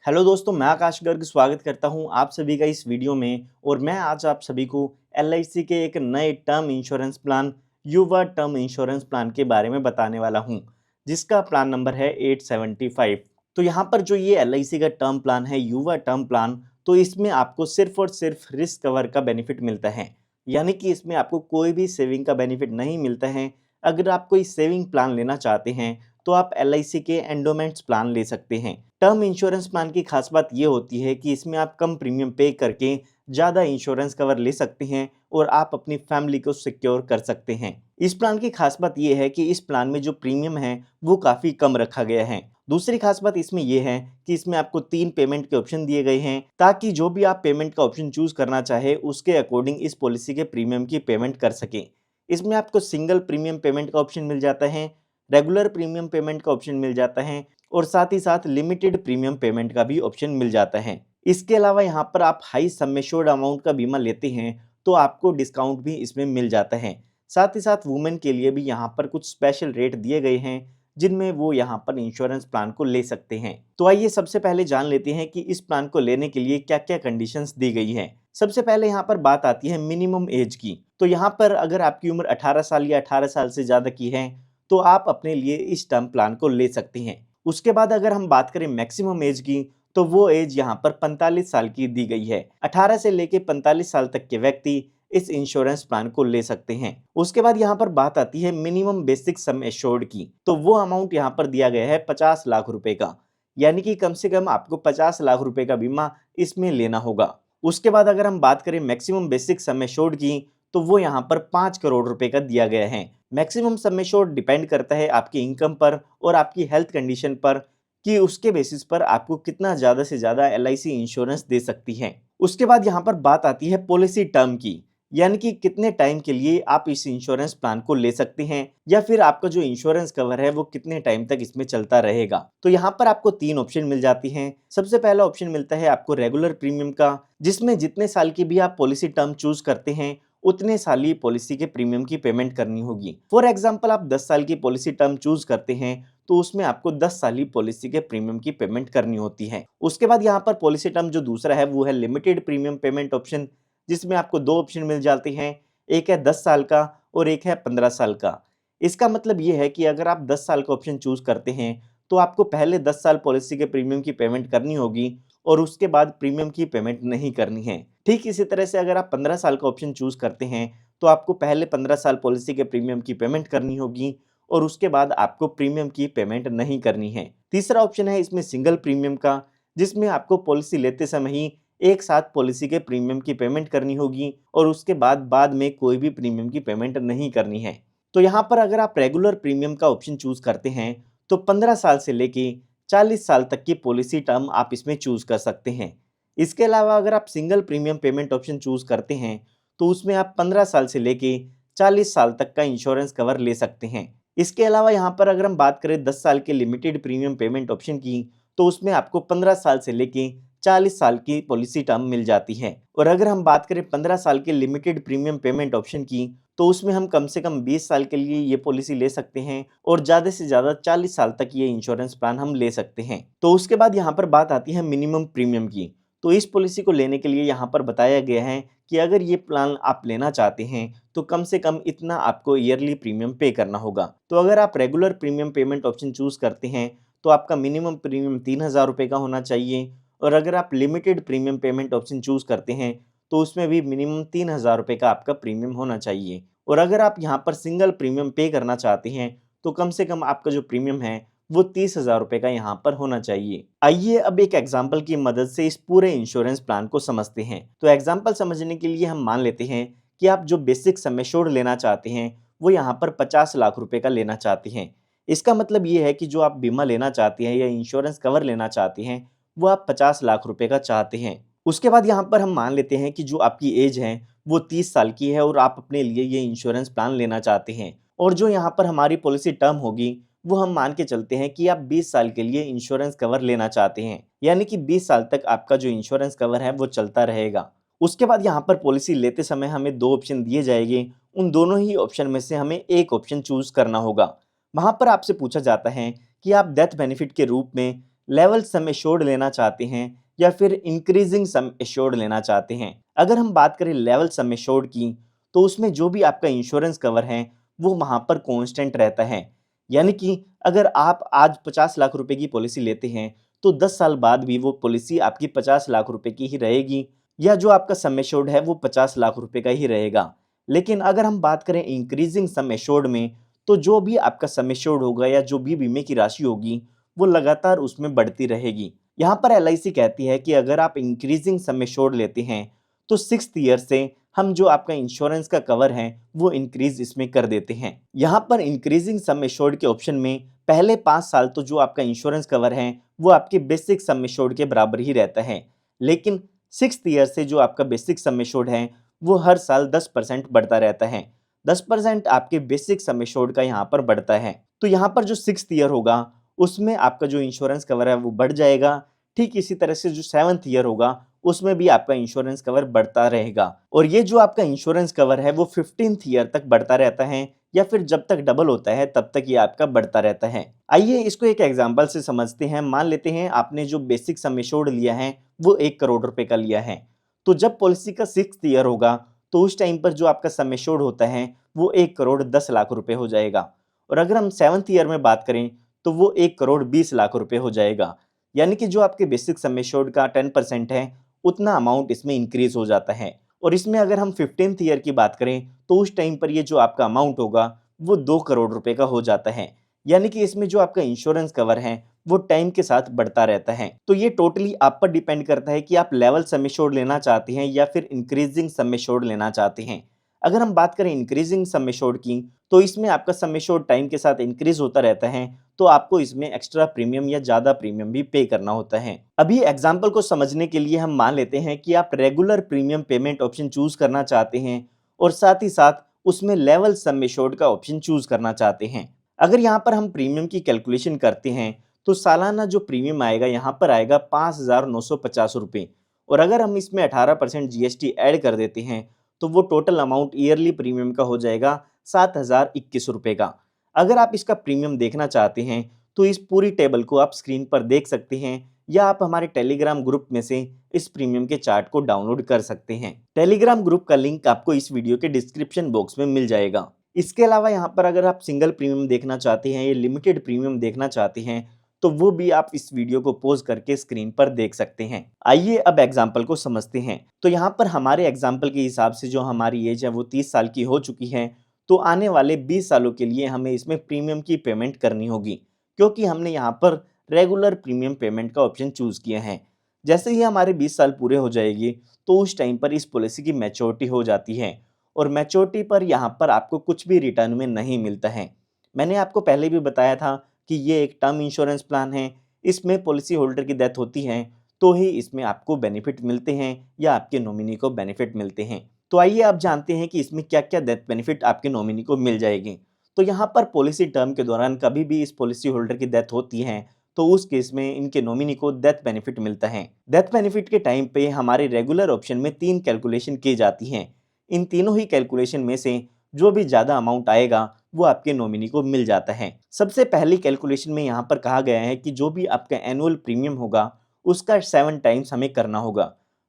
Hello दोस्तों, मैं आकाश गर्ग स्वागत करता हूं आप सभी का इस वीडियो में। और मैं आज आप सभी को एलआईसी के एक नए टर्म इंश्योरेंस प्लान युवा टर्म इंश्योरेंस प्लान के बारे में बताने वाला हूं, जिसका प्लान नंबर है 875। तो यहां पर जो ये एलआईसी का टर्म प्लान है युवा टर्म प्लान, तो इसमें आपको सिर्फ और सिर्फ रिस्क कवर का बेनिफिट मिलता है। यानी कि इसमें आपको कोई भी सेविंग का बेनिफिट नहीं मिलता है। अगर आप कोई सेविंग प्लान लेना चाहते हैं तो आप एलआईसी के एंडोमेंट्स प्लान ले सकते हैं। टर्म इंश्योरेंस प्लान की खास बात ये होती है कि इसमें आप कम प्रीमियम पे करके ज़्यादा इंश्योरेंस कवर ले सकते हैं और आप अपनी फैमिली को सिक्योर कर सकते हैं। इस प्लान की खास बात ये है कि इस प्लान में जो प्रीमियम है वो काफ़ी कम रखा गया है। दूसरी खास बात इसमें यह है कि इसमें आपको 3 पेमेंट के ऑप्शन दिए गए हैं, ताकि जो भी आप पेमेंट का ऑप्शन चूज करना चाहे उसके अकॉर्डिंग इस पॉलिसी के प्रीमियम की पेमेंट कर सकें। इसमें आपको सिंगल प्रीमियम पेमेंट का ऑप्शन मिल जाता है, रेगुलर प्रीमियम पेमेंट का ऑप्शन मिल जाता है और साथ ही साथ लिमिटेड प्रीमियम पेमेंट का भी ऑप्शन मिल जाता है। इसके अलावा यहाँ पर आप हाई सम एश्योर्ड अमाउंट का बीमा लेते हैं तो आपको डिस्काउंट भी इसमें मिल जाता है। साथ ही साथ वुमेन के लिए भी यहाँ पर कुछ स्पेशल रेट दिए गए हैं, जिनमें वो यहाँ पर इंश्योरेंस प्लान को ले सकते हैं। तो आइए सबसे पहले जान लेते हैं कि इस प्लान को लेने के लिए क्या क्या कंडीशंस दी गई है। सबसे पहले यहाँ पर बात आती है मिनिमम एज की। तो यहाँ पर अगर आपकी उम्र 18 साल या 18 साल से ज़्यादा की है तो आप अपने लिए इस टर्म प्लान को ले सकते हैं। उसके बाद अगर हम बात करें मैक्सिमम एज की, तो वो एज यहाँ पर 45 साल की दी गई है। 18 से लेके 45 साल तक के व्यक्ति इस इंश्योरेंस प्लान को ले सकते हैं। उसके बाद यहाँ पर बात आती है मिनिमम बेसिक सम एश्योर्ड की। तो वो अमाउंट यहाँ पर दिया गया है 50 लाख रुपए का, यानी कि कम से कम आपको 50 लाख रुपए का बीमा इसमें लेना होगा। उसके बाद अगर हम बात करें मैक्सिमम बेसिक सम एश्योर्ड की, तो वो यहाँ पर 5 करोड़ रुपए का दिया गया है। मैक्सिमम सम एश्योर्ड डिपेंड करता है आपकी इनकम पर और आपकी हेल्थ कंडीशन पर, कि उसके बेसिस पर आपको कितना ज़्यादा से ज़्यादा एलआईसी इंश्योरेंस दे सकती है। उसके बाद यहाँ पर बात आती है पॉलिसी टर्म की, यानी कि कितने टाइम के लिए आप इस इंश्योरेंस प्लान को ले सकते हैं, या फिर आपका जो इंश्योरेंस कवर है वो कितने टाइम तक इसमें चलता रहेगा। तो यहाँ पर आपको 3 ऑप्शन मिल जाती हैं। सबसे पहला ऑप्शन मिलता है आपको रेगुलर प्रीमियम का, जिसमें जितने साल की भी आप पॉलिसी टर्म चूज करते हैं उतने साल ही पॉलिसी के प्रीमियम की पेमेंट करनी होगी। फॉर एग्जाम्पल आप 10 साल की पॉलिसी टर्म चूज करते हैं तो उसमें आपको 10 साल ही पॉलिसी के प्रीमियम की पेमेंट करनी होती है। उसके बाद यहाँ पर पॉलिसी टर्म जो दूसरा है वो है लिमिटेड प्रीमियम पेमेंट ऑप्शन, जिसमें आपको 2 ऑप्शन मिल जाते हैं। एक है 10 साल का और एक है 15 साल का। इसका मतलब ये है कि अगर आप 10 साल का ऑप्शन चूज करते हैं तो आपको पहले 10 साल पॉलिसी के प्रीमियम की पेमेंट करनी होगी और उसके बाद प्रीमियम की पेमेंट नहीं करनी है। ठीक इसी तरह से अगर आप 15 साल का ऑप्शन चूज करते हैं तो आपको पहले 15 साल पॉलिसी के प्रीमियम की पेमेंट करनी होगी और उसके बाद आपको प्रीमियम की पेमेंट नहीं करनी है। तीसरा ऑप्शन है इसमें सिंगल प्रीमियम का, जिसमें आपको पॉलिसी लेते समय ही एक साथ पॉलिसी के प्रीमियम की पेमेंट करनी होगी और उसके बाद में कोई भी प्रीमियम की पेमेंट नहीं करनी है। तो यहाँ पर अगर आप रेगुलर प्रीमियम का ऑप्शन चूज करते हैं तो 15 साल से लेके 40 साल तक की पॉलिसी टर्म आप इसमें चूज कर सकते हैं। इसके अलावा अगर आप single premium payment option choose करते हैं तो उसमें आप 15 साल से लेके 40 साल तक का इंश्योरेंस कवर ले सकते हैं। इसके अलावा यहाँ पर अगर हम बात करें 10 साल के लिमिटेड प्रीमियम पेमेंट ऑप्शन की, तो उसमें आपको 15 साल से लेके 40 साल की पॉलिसी टर्म मिल जाती है। और अगर हम बात करें 15 साल के लिमिटेड प्रीमियम पेमेंट ऑप्शन की, तो उसमें हम कम से कम 20 साल के लिए ये पॉलिसी ले सकते हैं और ज़्यादा से ज़्यादा 40 साल तक ये इंश्योरेंस प्लान हम ले सकते हैं। तो उसके बाद यहाँ पर बात आती है मिनिमम प्रीमियम की। तो इस पॉलिसी को लेने के लिए यहाँ पर बताया गया है कि अगर ये प्लान आप लेना चाहते हैं तो कम से कम इतना आपको ईयरली प्रीमियम पे करना होगा। तो अगर आप regular premium payment option choose करते हैं तो आपका मिनिमम प्रीमियम 3000 रुपये का होना चाहिए और अगर आप limited premium payment option choose करते हैं तो उसमें भी मिनिमम 3000 रुपये का आपका प्रीमियम होना चाहिए। और अगर आप यहाँ पर सिंगल प्रीमियम पे करना चाहते हैं तो कम से कम आपका जो प्रीमियम है वो 30,000 रुपये का यहाँ पर होना चाहिए। आइए अब एक एग्जाम्पल की मदद से इस पूरे इंश्योरेंस प्लान को समझते हैं। तो एग्जाम्पल समझने के लिए हम मान लेते हैं कि आप जो बेसिक सम एश्योर्ड लेना चाहते हैं वो यहाँ पर 50 लाख रुपए का लेना चाहते हैं। इसका मतलब ये है कि जो आप बीमा लेना चाहते हैं या इंश्योरेंस कवर लेना चाहते हैं वो आप 50 लाख रुपए का चाहते हैं। उसके बाद यहाँ पर हम मान लेते हैं कि जो आपकी एज है वो 30 साल की है और आप अपने लिए ये इंश्योरेंस प्लान लेना चाहते हैं। और जो यहाँ पर हमारी पॉलिसी टर्म होगी वो हम मान के चलते हैं कि आप 20 साल के लिए इंश्योरेंस कवर लेना चाहते हैं, यानी कि 20 साल तक आपका जो इंश्योरेंस कवर है वो चलता रहेगा। उसके बाद यहाँ पर पॉलिसी लेते समय हमें 2 ऑप्शन दिए जाएंगे, उन दोनों ही ऑप्शन में से हमें एक ऑप्शन चूज करना होगा। वहाँ पर आपसे पूछा जाता है कि आप डेथ बेनिफिट के रूप में लेवल सम एश्योर्ड लेना चाहते हैं या फिर इंक्रीजिंग सम एश्योर्ड लेना चाहते हैं। अगर हम बात करें लेवल सम एश्योर्ड की, तो उसमें जो भी आपका इंश्योरेंस कवर है वो वहाँ पर कांस्टेंट रहता है। यानी कि अगर आप आज 50 लाख रुपए की पॉलिसी लेते हैं तो 10 साल बाद भी वो पॉलिसी आपकी 50 लाख रुपए की ही रहेगी, या जो आपका सम एश्योर्ड है वो 50 लाख रुपए का ही रहेगा। लेकिन अगर हम बात करें इंक्रीजिंग सम एश्योर्ड में, तो जो भी आपका सम एश्योर्ड होगा या जो भी बीमे की राशि होगी वो लगातार उसमें बढ़ती रहेगी। यहाँ पर एलआईसी कहती है कि अगर आप इंक्रीजिंग सम एश्योर्ड लेते हैं तो 6th ईयर से हम जो आपका इंश्योरेंस का कवर है वो इंक्रीज इसमें कर देते हैं। यहाँ पर इंक्रीजिंग सम एश्योर्ड के ऑप्शन में पहले 5 साल तो जो आपका इंश्योरेंस कवर है वो आपके बेसिक सम एश्योर्ड के बराबर ही रहता है, लेकिन 6th ईयर से जो आपका बेसिक सम एश्योर्ड है वो हर साल 10% बढ़ता रहता है। 10% आपके बेसिक सम एश्योर्ड का यहाँ पर बढ़ता है। तो यहाँ पर जो 6th ईयर होगा उसमें आपका जो इंश्योरेंस कवर है वो बढ़ जाएगा। ठीक इसी तरह से जो 7th ईयर होगा उसमें भी आपका इंश्योरेंस कवर बढ़ता रहेगा, और ये जो आपका इंश्योरेंस कवर है वो 15th ईयर तक बढ़ता रहता है, या फिर जब तक डबल होता है तब तक ये आपका बढ़ता रहता है। आइए इसको एक एग्जांपल से समझते हैं। मान लेते हैं आपने जो बेसिक सम एश्योर्ड लिया है वो 1 करोड़ रुपए का लिया है, तो जब पॉलिसी का 6th ईयर होगा तो उस टाइम पर जो आपका सम एश्योर्ड होता है वो 1 करोड़ 10 लाख रुपए हो जाएगा, और अगर हम 7th ईयर में बात करें तो वो 1 करोड़ 20 लाख रुपए हो जाएगा। यानी कि जो आपके बेसिक सम एश्योर्ड का 10% है उतना अमाउंट इसमें इंक्रीज हो जाता है। और इसमें अगर हम 15th ईयर की बात करें तो उस टाइम पर ये जो आपका अमाउंट होगा वो 2 करोड़ रुपए का हो जाता है। यानी कि इसमें जो आपका इंश्योरेंस कवर है वो टाइम के साथ बढ़ता रहता है। तो ये टोटली आप पर डिपेंड करता है कि आप लेवल सम एश्योर्ड लेना चाहते हैं या फिर इंक्रीजिंग सम एश्योर्ड लेना चाहते हैं। अगर हम बात करें इंक्रीजिंग सम एश्योर्ड की, तो इसमें आपका सम एश्योर्ड टाइम के साथ इंक्रीज होता रहता है, तो आपको इसमें एक्स्ट्रा प्रीमियम या ज़्यादा प्रीमियम भी पे करना होता है। अभी एग्जाम्पल को समझने के लिए हम मान लेते हैं कि आप regular premium payment option choose करना चाहते हैं और साथ ही साथ उसमें लेवल सम एश्योर्ड का ऑप्शन चूज करना चाहते हैं। अगर यहाँ पर हम प्रीमियम की कैलकुलेशन करते हैं तो सालाना जो प्रीमियम आएगा यहाँ पर आएगा 5,950 रुपये, और अगर हम इसमें 18% जीएसटी ऐड कर देते हैं तो वो टोटल अमाउंट ईयरली प्रीमियम का हो जाएगा 7,021 रुपये का। अगर आप इसका प्रीमियम देखना चाहते हैं तो इस पूरी टेबल को आप स्क्रीन पर देख सकते हैं, या आप हमारे टेलीग्राम ग्रुप में से इस प्रीमियम के चार्ट को डाउनलोड कर सकते हैं। टेलीग्राम ग्रुप का लिंक आपको इस वीडियो के डिस्क्रिप्शन बॉक्स में मिल जाएगा। इसके अलावा यहाँ पर अगर आप सिंगल प्रीमियम देखना चाहते हैं या लिमिटेड प्रीमियम देखना चाहते हैं तो वो भी आप इस वीडियो को पॉज करके स्क्रीन पर देख सकते हैं। आइए अब एग्जाम्पल को समझते हैं। तो यहाँ पर हमारे एग्जाम्पल के हिसाब से जो हमारी एज है वो 30 साल की हो चुकी है, तो आने वाले 20 सालों के लिए हमें इसमें प्रीमियम की पेमेंट करनी होगी, क्योंकि हमने यहाँ पर रेगुलर प्रीमियम पेमेंट का ऑप्शन चूज किया है। जैसे ही हमारे 20 साल पूरे हो जाएगी तो उस टाइम पर इस पॉलिसी की मैच्योरिटी हो जाती है, और मैच्योरिटी पर यहाँ पर आपको कुछ भी रिटर्न में नहीं मिलता है। मैंने आपको पहले भी बताया था कि ये एक टर्म इंश्योरेंस प्लान है, इसमें पॉलिसी होल्डर की डेथ होती है तो ही इसमें आपको बेनिफिट मिलते हैं या आपके नॉमिनी को बेनिफिट मिलते हैं। तो आइए आप जानते हैं कि इसमें क्या क्या डेथ बेनिफिट आपके नॉमिनी को मिल जाएगी। तो यहाँ पर पॉलिसी टर्म के दौरान कभी भी इस पॉलिसी होल्डर की डेथ होती है तो उस केस में इनके नॉमिनी को डेथ बेनिफिट मिलता है। डेथ बेनिफिट के टाइम पे हमारे रेगुलर ऑप्शन में 3 कैलकुलेशन की जाती हैं। इन तीनों ही कैलकुलेशन में से जो भी ज़्यादा अमाउंट आएगा वो आपके नॉमिनी को मिल जाता है। सबसे पहली कैलकुलेशन में यहाँ पर कहा गया है कि जो भी आपका एनुअल प्रीमियम होगा उसका 7 टाइम्स हमें करना होगा।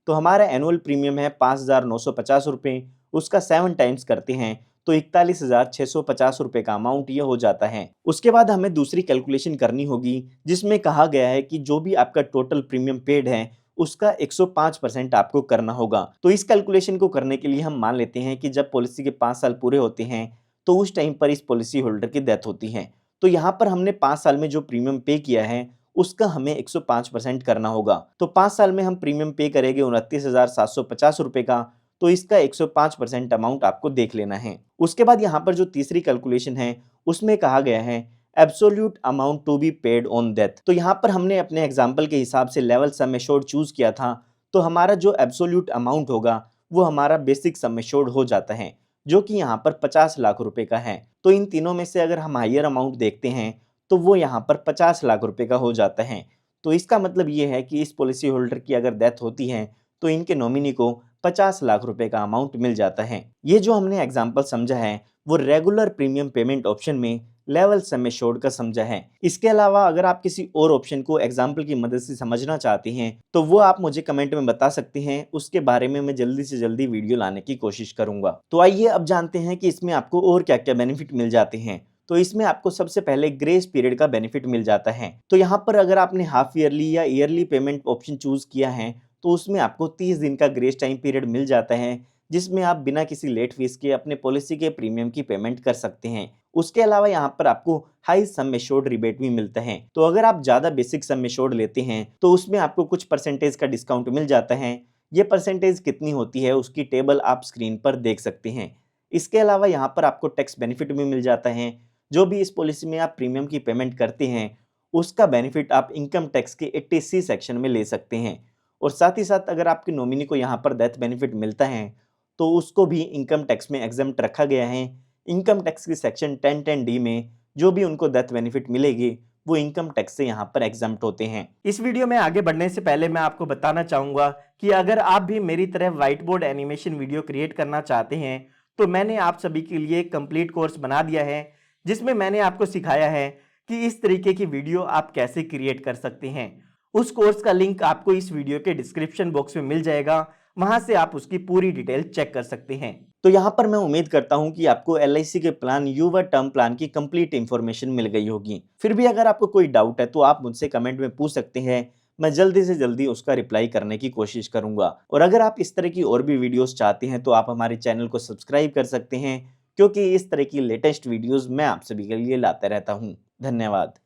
तो हमारा एनुअल प्रीमियम है 5,950 रुपये, उसका 7 टाइम्स करते हैं तो 41,650 रुपये का अमाउंट ये हो जाता है। उसके बाद हमें दूसरी कैलकुलेशन करनी होगी जिसमें कहा गया है कि जो भी आपका टोटल प्रीमियम पेड है उसका 105% आपको करना होगा। तो इस कैलकुलेशन को करने के लिए हम मान लेते हैं कि जब पॉलिसी के 5 साल पूरे होते हैं तो उस टाइम पर इस पॉलिसी होल्डर की डेथ होती है। तो यहाँ पर हमने 5 साल में जो प्रीमियम पे किया है उसका हमें 105% करना होगा। तो 5 साल में हम प्रीमियम पे करेंगे 29,750 रुपये का, तो इसका 105% अमाउंट आपको देख लेना है। उसके बाद यहाँ पर जो तीसरी कैलकुलेशन है उसमें कहा गया है absolute amount to be paid on death. तो यहाँ पर हमने अपने एग्जाम्पल के हिसाब से लेवल सम एश्योर्ड चूज किया था, तो हमारा जो एब्सोल्यूट अमाउंट होगा वो हमारा बेसिक सम एश्योर्ड हो जाता है, जो कि यहाँ पर 50 लाख रुपए का है। तो इन तीनों में से अगर हम हायर अमाउंट देखते हैं तो वो यहाँ पर 50 लाख रुपए का हो जाता है। तो इसका मतलब ये है कि इस पॉलिसी होल्डर की अगर डेथ होती है तो इनके नॉमिनी को 50 लाख रुपए का अमाउंट मिल जाता है। ये जो हमने एग्जाम्पल समझा है वो रेगुलर प्रीमियम पेमेंट ऑप्शन में लेवल सम एश्योर्ड का समझा है। इसके अलावा अगर आप किसी और ऑप्शन को एग्जाम्पल की मदद से समझना चाहते हैं तो वो आप मुझे कमेंट में बता सकते हैं, उसके बारे में मैं जल्दी से जल्दी वीडियो लाने की कोशिश करूंगा। तो आइए अब जानते हैं कि इसमें आपको और क्या क्या बेनिफिट मिल जाते हैं। तो इसमें आपको सबसे पहले ग्रेस पीरियड का बेनिफिट मिल जाता है। तो यहाँ पर अगर आपने हाफ ईयरली या ईयरली पेमेंट ऑप्शन चूज किया है तो उसमें आपको 30 दिन का ग्रेस टाइम पीरियड मिल जाता है, जिसमें आप बिना किसी लेट फीस के अपने पॉलिसी के प्रीमियम की पेमेंट कर सकते हैं। उसके अलावा यहाँ पर आपको हाई सम एश्योर्ड रिबेट भी मिलता है। तो अगर आप ज्यादा बेसिक सम एश्योर्ड लेते हैं तो उसमें आपको कुछ परसेंटेज का डिस्काउंट मिल जाता है। ये परसेंटेज कितनी होती है उसकी टेबल आप स्क्रीन पर देख सकते हैं। इसके अलावा यहाँ पर आपको टैक्स बेनिफिट भी मिल जाता है। जो भी इस पॉलिसी में आप प्रीमियम की पेमेंट करते हैं उसका बेनिफिट आप इनकम टैक्स के 80C सेक्शन में ले सकते हैं। और साथ ही साथ अगर आपके नॉमिनी को यहाँ पर डेथ बेनिफिट मिलता है तो उसको भी इनकम टैक्स में एग्जम्प्ट रखा गया है। इनकम टैक्स की सेक्शन 1010D में जो भी उनको डेथ बेनिफिट मिलेगी वो इनकम टैक्स से यहाँ पर एग्जम्प्ट होते हैं। इस वीडियो में आगे बढ़ने से पहले मैं आपको बताना चाहूंगा कि अगर आप भी मेरी तरह white board animation video create करना चाहते हैं तो मैंने आप सभी के लिए एक कंप्लीट कोर्स बना दिया है, जिसमें मैंने आपको सिखाया है कि इस तरीके की वीडियो आप कैसे क्रिएट कर सकते हैं। उस कोर्स का लिंक आपको इस वीडियो के डिस्क्रिप्शन बॉक्स में मिल जाएगा, वहां से आप उसकी पूरी डिटेल चेक कर सकते हैं। तो यहाँ पर मैं उम्मीद करता हूँ कि आपको LIC के प्लान युवा टर्म प्लान की कंप्लीट इंफॉर्मेशन मिल गई होगी। फिर भी अगर आपको कोई डाउट है तो आप मुझसे कमेंट में पूछ सकते हैं, मैं जल्दी से जल्दी उसका रिप्लाई करने की कोशिश करूंगा। और अगर आप इस तरह की और भी वीडियोस चाहते हैं तो आप हमारे चैनल को सब्सक्राइब कर सकते हैं, क्योंकि इस तरह की लेटेस्ट वीडियोस मैं आप सभी के लिए लाता रहता हूँ। धन्यवाद।